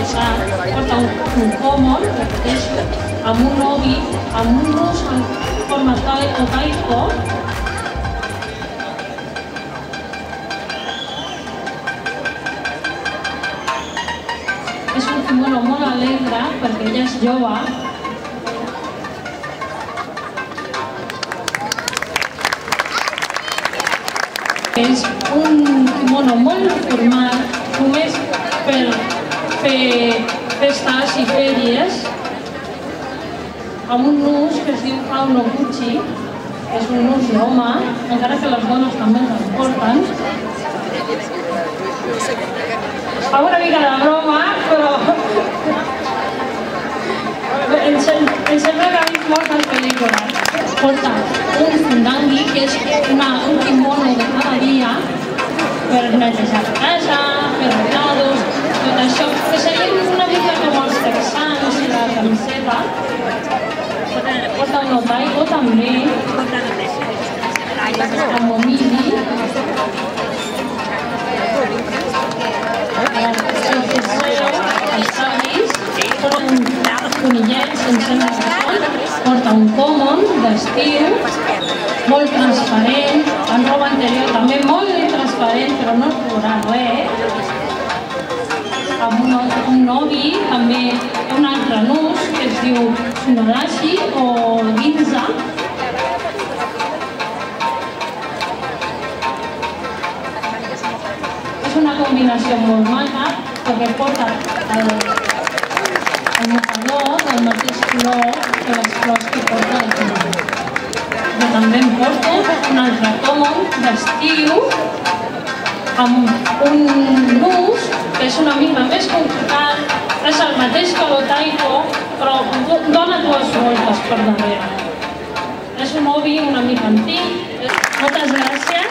casat, porta un còmod, repeteixo, amb un obi, amb un nus en forma taiko. És un kimono molt alegre perquè ella és jove. És un kimono molt formal, només per fer festes i fèries, amb un nus que es diu Kaonoguchi, que és un nus d'home, encara que les dones també el porten. Fa una mica de broma, però em sembla que ha vist moltes pel·lícules. Porta un fundangi, que és un kimono de cada dia, per netejar la casa, fer recados, tot això, que seria una mica com els texans i la camiseta. Porta un otaiko també, amb omili. Els savis, porten conillets, em sembla que són, porta un common d'estiu, molt transparent, amb roba interior també molt transparent, però no es veurà res. Amb un obi, també un altre nus, que es diu Tsunodashi o Ginza. És una combinació molt maca, perquè porta el mocador del mateix color que les flors que porta el kimono. Jo també em porto un altre còmon d'estiu amb un nus que és una mica més complicat, és el mateix que l'otaiko, però dona dues voltes per darrere. És un obi una mica antic. Moltes gràcies.